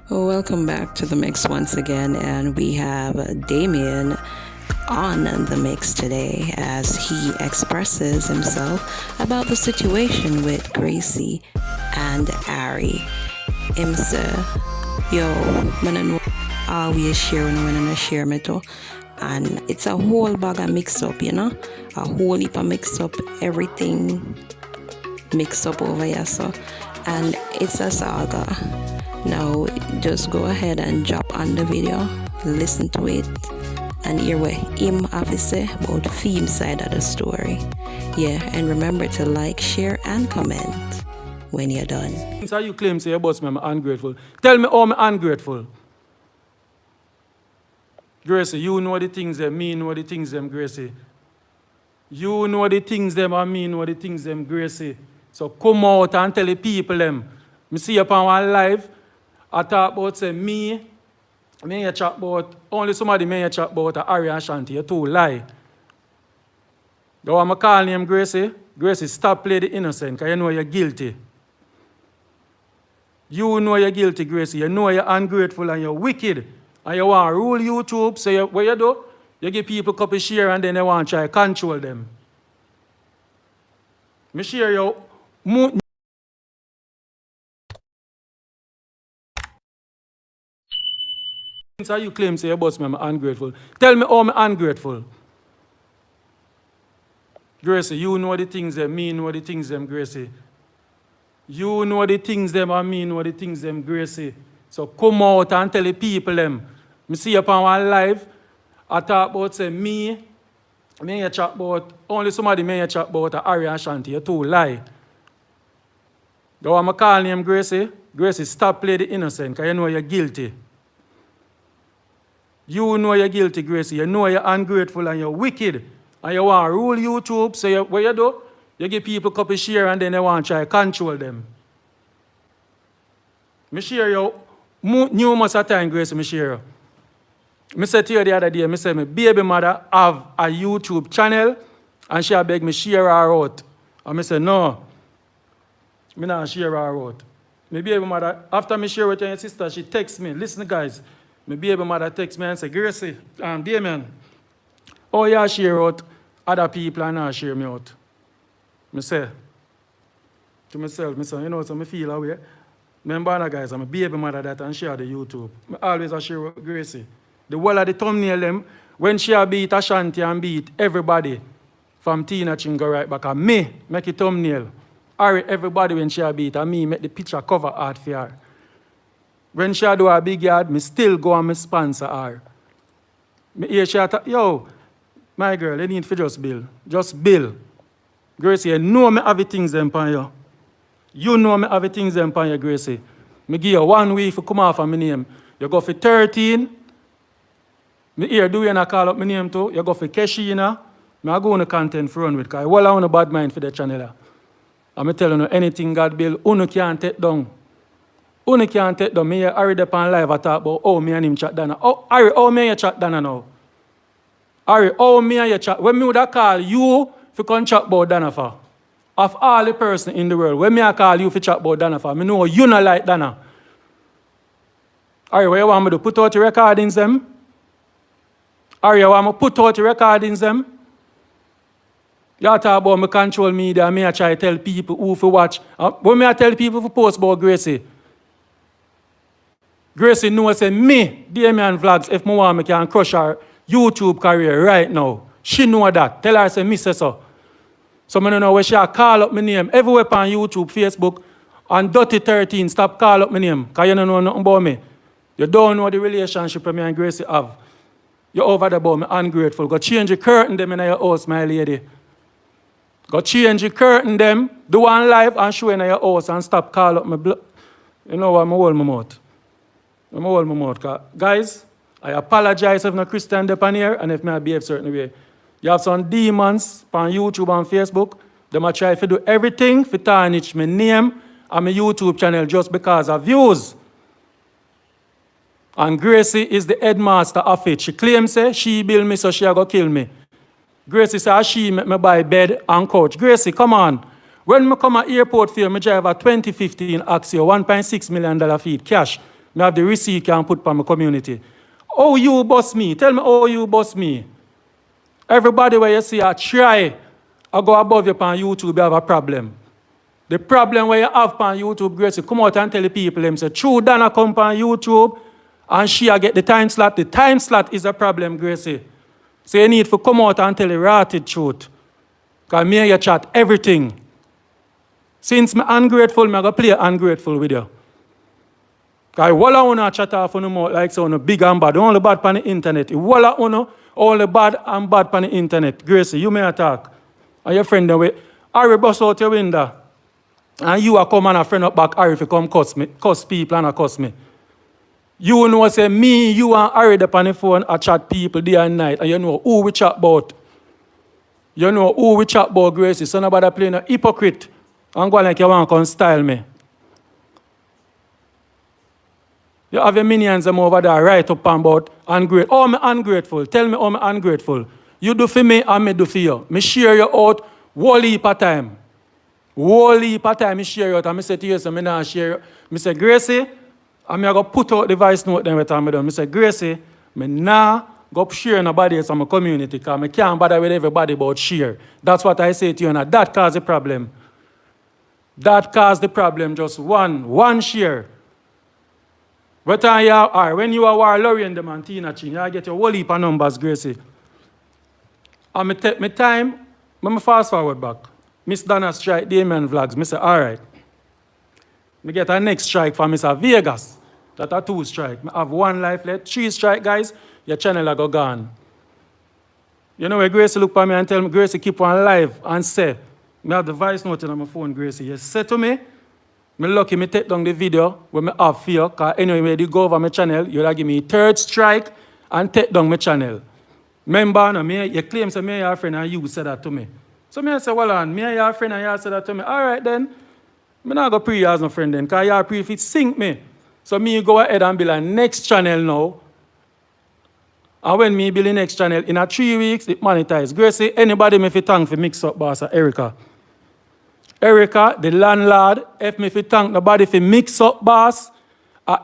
Well, welcome back to the mix once again, and we have Damien on the mix today as he expresses himself about the situation with Gracie and Ari. Him say, yo, man, I know always share when I share me too. And it's a whole bag of mix up, a whole heap of mix up, everything mixed up over here, so. And it's a saga. Now, just go ahead and drop on the video, listen to it, and hear what him have to say about the theme side of the story. Yeah, and remember to like, share, and comment when you're done. So you claim say your boss me, I'm ungrateful. Tell me how I'm ungrateful. Gracie, you know the things them, me know the things them, Gracie. You know the things them and me know the things them, Gracie. So come out and tell the people them. Me see you upon one live. I talk about say me you chat about, only somebody may you chat about Ari and Shanti. You two lie. You want me call name Gracie? Gracie, stop playing the innocent because you know you're guilty. You know you're guilty, Gracie. You know you're ungrateful and you're wicked. And you want to rule YouTube. So what you do? You give people a couple share and then you want to try to control them. Me share you. So you claim say your boss me, I'm ungrateful. Tell me how I'm ungrateful. Gracie, you know the things them, me know the things them, Gracie. You know the things them and me know the things them, Gracie. So come out and tell the people them. Me see you upon one live. I talk about say me you chat about, only somebody may you chat about Ari and Shanti. You two lie. You want me call name Gracie? Gracie, stop playing the innocent because you know you're guilty. You know you're guilty, Gracie. You know you're ungrateful and you're wicked. And you want to rule YouTube. So what you do? You give people a couple share and then you want to try to control them. Me share you numerous times, Gracie, me share you. Me said to you the other day, me say my baby mother have a YouTube channel and she beg me share her out. And me say no, me not share her out. My baby mother, after me share with your sister, she texts me, listen guys, my baby mother texts me and say, Gracie, Damien, oh yeah, share out other people and not share me out. Me say to myself, me say, you know, so me feel away. Remember guys, I'm a baby mother that and share the YouTube. I always share with Gracie. The whole of the thumbnail them, when she beat Ashanti and beat everybody from Tina Chingo right back, and me make a thumbnail. Ari everybody when she beat, and me make the picture cover art for her. When she do a big yard, me still go and me sponsor her. Me hear she talk, yo, my girl, you need for just bill. Just bill. Gracie, you know me have the things them on you. You know me have the things them on you, Gracie. Me give you 1 week for come off of my name. You go for 13. Me here do you and I call up my name too. You go for Keshina. I go on the content for run with because I want a bad mind for the channel. I'm telling you anything God build, you can't take down. You can't take down. Me here Ari on live I talk about me and him chat down. Oh, Ari, me and you chat down now. Ari, me and you chat. When me would I call you for come chat about Dana for? Of all the person in the world, when me I call you for chat about Dana for, me know you not like Dana. Ari, what you want me to put out the recordings them? Ari, you want me to put out the recordings them? You talk about me control media, me I try to tell people who to watch. When me I tell people to post about Gracie, Gracie knows say me, Damien Vlogs, if I want me can crush her YouTube career right now. She know that. Tell her say me say so. So I don't know where she call up my name. Everywhere on YouTube, Facebook, and Dirty 13, stop call up my name. Because you don't know nothing about me. You don't know the relationship me and Gracie have. You're over the about me ungrateful. Go change the curtain them in your house, my lady. Go change the curtain them, do one live and show in your house and stop call up my blood. You know what, I'm hold my mouth. I'm hold my mouth. Guys, I apologize if I'm a Christian up on here and if I behave a certain way. You have some demons on YouTube and Facebook. They might try to do everything to tarnish my name and my YouTube channel just because of views. And Gracie is the headmaster of it. She claims she build me so she go kill me. Gracie says she make me buy bed and couch. Gracie, come on. When I come at airport for you, I drive a 2015 Axio, $1.6 million fee cash. Me have the receipt can put for my community. Oh, you boss me. Tell me how you boss me. Everybody where you see I try, I go above you on YouTube, you have a problem. The problem where you have on YouTube, Gracie, come out and tell the people, them say, true Dana come on YouTube and she get the time slot. The time slot is a problem, Gracie. So you need to come out and tell the rotted truth. Because me and you chat everything. Since I'm ungrateful, I'm going to play ungrateful with you. Because walla wanna chat off on the mouth like so on big and bad. Only bad on the internet. Walla wanna all the bad and bad on the internet. Gracie, you may attack. And your friend then Harry bust out your window. And you are come and a friend up back Harry if you come cuss people and cuss me. You know say me, you and Harry up on the phone and chat people day and night. And you know who we chat about. You know who we chat about, Gracie. So nobody playing a hypocrite. And go like you want to come style me. You have your minions them over there right up and about ungrateful. Oh, I'm ungrateful. Tell me how I'm ungrateful. You do for me and me do for you. Me share you out whole heap of time. Whole heap of time me share you out. And I say to you, so me not share you. I say, Gracie, and I go put out the voice note then with time I done. I say, Gracie, me nah go share nobody else in my community because I can't bother with everybody about share. That's what I say to you, and that caused the problem. That caused the problem, just one share. But when you are Laurie and them and Tina Chin, you get your whole heap of numbers, Gracie. And I take my time, I fast forward back. Miss Dana strike, Damien Vlogs. I say, all right. I get a next strike from Mr. Vegas. That's a 2 strike. I have 1 life left. 3 strike, guys, your channel will go gone. You know where Gracie look for me and tell me, Gracie, keep on live and say, I have the voice note on my phone, Gracie. You say to me, I'm lucky I take down the video when I have fear, because anyway, when you go over my channel, you'll give me 3rd strike and take down my channel. Remember, no, you claim that me and your friend and you said that to me. So I say, well, me and your friend and you said that to me. All right, then. I'm not going to pray as my friend then, because your pray if it sink me. So me go ahead and build a next channel now. And when me build the next channel, in a 3 weeks, it monetized. Gracie, anybody me fi thank for Mixup boss Erica. Erica, the landlord, if me fi thank nobody for Mixup boss.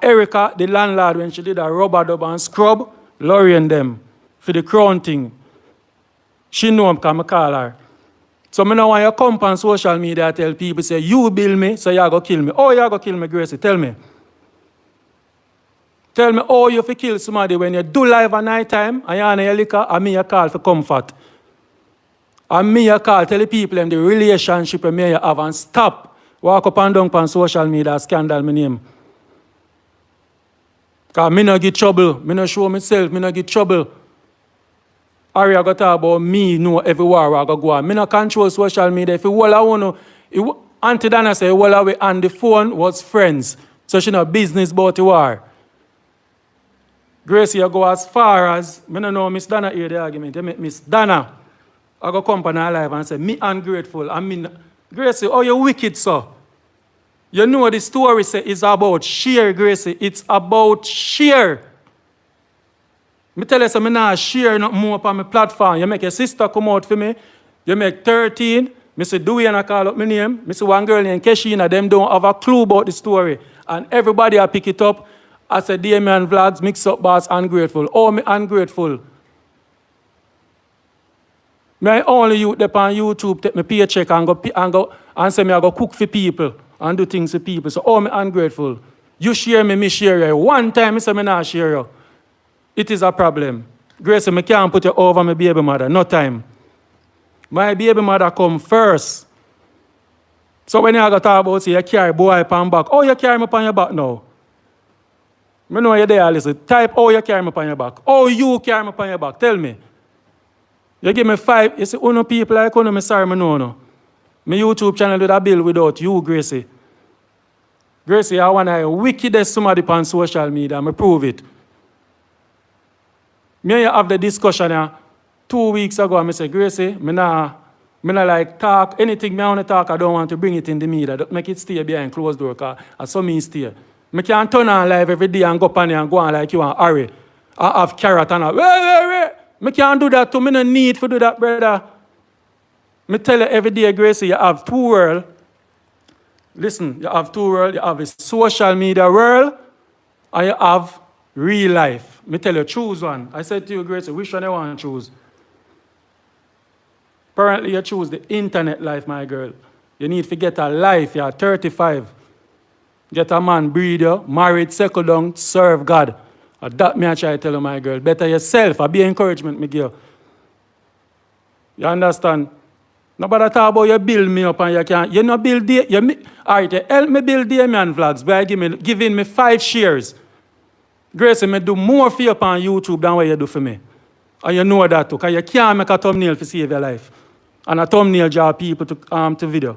Erica, the landlord, when she did a rubber dub and scrub, Laurie and them, for the crown thing. She know because I call her. So I know when you come on social media and tell people, say, you build me, so you go kill me. Oh, you go kill me, Gracie, tell me. Tell me how you fi kill somebody when you do live at night time and you on your liquor and me you call for comfort. And me you call, tell the people in the relationship and me you have and stop. Walk up and down on social media scandal my name. Because me no get trouble. Me no show myself, me no get trouble. Ari I go talk about me know everywhere I go on. Me no control social media. If you all want to, Auntie Dana say all away on the phone was friends. So she no business about the war. Gracie, I go as far as, I don't know Miss Dana hear the argument. I make Miss Dana, I go come on her live and say, me ungrateful. I mean, Gracie, oh, you wicked, so. You know the story say is about share, Gracie. It's about share. I tell you, so I not share not more upon my platform. You make your sister come out for me. You make 13. I say, do you and I call up my name? I say, one girl named Keshina, them don't have a clue about the story. And everybody I pick it up. I said, Damien Vlogs, Mixup boss, ungrateful. Oh, me ungrateful. Me only you up on YouTube take my paycheck and go and say me I go cook for people and do things for people. So oh, me ungrateful. You share me share you. One time I say me not share you. It is a problem. Gracie, me can't put you over my baby mother. No time. My baby mother come first. So when you go talk about say you carry boy upon back. Oh, you carry me upon your back now. I know you're there, listen. Type, oh, you carry me upon your back. Oh, you carry me upon your back. Tell me. You give me 5. You say, oh, no people like, oh, no, me sorry, me no. My YouTube channel did a bill without you, Gracie. Gracie, I want to wickedest somebody on social media. I prove it. Me and you have the discussion here 2 weeks ago. I say, Gracie, me not like talk. Anything me want to talk, I don't want to bring it in the media. Don't make it stay behind closed door, because I saw me stay. I can't turn on live every day and go up and go on like you and Harry. I have carrot and wait. I can't do that too. I no need to do that, brother. I tell you every day, Gracie, you have 2 worlds. Listen, you have 2 worlds. You have a social media world and you have real life. Me tell you, choose one. I said to you, Gracie, which one you want to choose? Apparently, you choose the internet life, my girl. You need to get a life. You're 35. Get a man, breed you, married, settle down, serve God. That me I try to tell you, my girl. Better yourself. I be encouragement, me give you. You understand? Nobody talk about you build me up and you can't. You know build all right, you help me build Damian vlogs by giving me 5 shares. Gracie, me do more for you on YouTube than what you do for me. And you know that too, because you can't make a thumbnail to save your life. And a thumbnail draw people to video.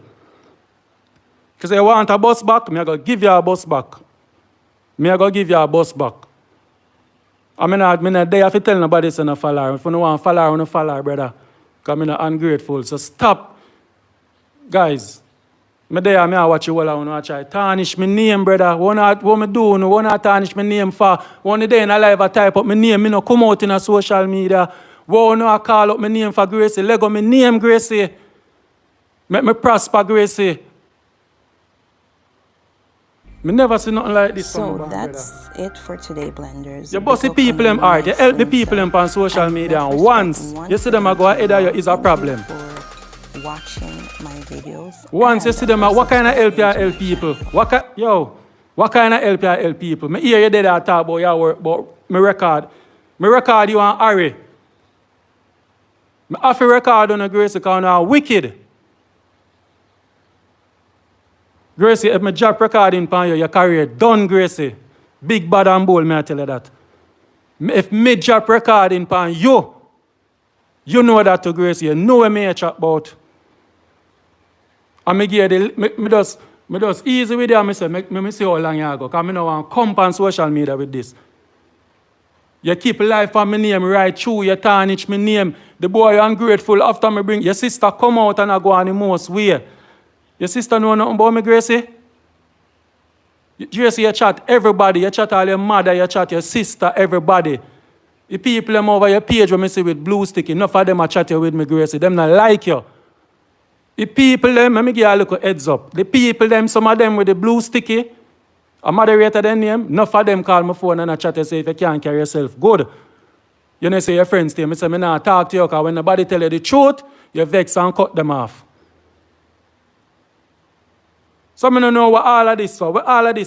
Because you want a bus back, me I go give you a bus back. Me I go give you a bus back. I'm not there to tell nobody to not follow. If you don't want to follow, you don't follow, brother. Because I'm not ungrateful. So stop. Guys, I there, I watch you all, I try tarnish my name, brother. What I do, I want to tarnish my name for. One day in a live, I type up my name, I no come out in a social media. What I call up my name for Gracie. Lego my name, Gracie. Make me prosper, Gracie. I never see nothing like this. So that's it for today, blenders. You bossy people them hard. You help the people them on social media, and once you see them go ahead of you is a problem. Watching my videos. Once you see them, what kind of help you help people? What kind of help you help people? Me hear you there talk about your work, but me record you and hurry. Me have to record on a Gracie because you are wicked. Gracie, if me drop recording upon you, your career done, Gracie. Big, bad and bold, may I tell you that. If me drop recording upon you, you know that to Gracie. You know what me chat about. And me give you me just easy with you and me say, me see how long you go. Because I don't want to come on social media with this. You keep life on my name right through, you tarnish my name. The boy ungrateful after me bring your sister come out and I go on the most way. Your sister know nothing about me, Gracie? Gracie, you chat everybody. You chat all your mother, you chat your sister, everybody. The people them over your page when me see with blue sticky, enough of them are chat you with me, Gracie. Them not like you. The people them, let me give you a little heads up. The people them, some of them with the blue sticky, a moderator their name, enough of them call my phone and I chat you say if you can't carry yourself good. You know say your friends to you, I say, I not talk to you because when nobody tell you the truth, you vex and cut them off. So I don't know what all of this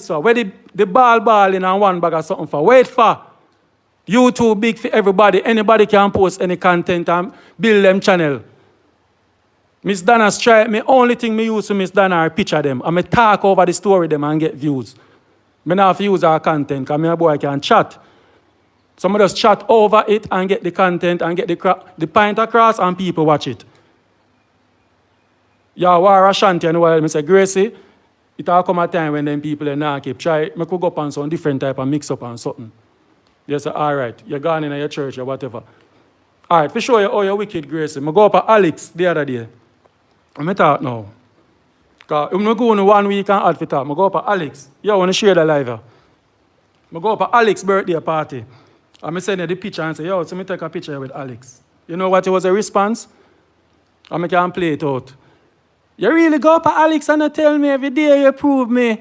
for. Where the ball in and one bag or something for. Wait for. YouTube big for everybody. Anybody can post any content and build them channel. Miss Dana strike me. Only thing me use to Miss Dana are picture them. And me talk over the story them and get views. Me not have to use our content because me a boy can chat. So I just chat over it and get the content and get the point across and people watch it. Yeah, war Ashanti and while I say Gracie. It will come a time when them people are not keep try. I could go up on some different type of mix up and something. You say, all right, you're gone in your church or whatever. All right, for show you how you're wicked, Gracie. I go up at Alex the other day. I'm talk now. Because I'm not going 1 week and add for talk. I go up at Alex. You want to share the live here. I go up at Alex's birthday party. And I send you the picture and say, yo, so me take a picture with Alex. You know what it was a response? And I can play it out. You really go up at Alex and tell me every day you prove me.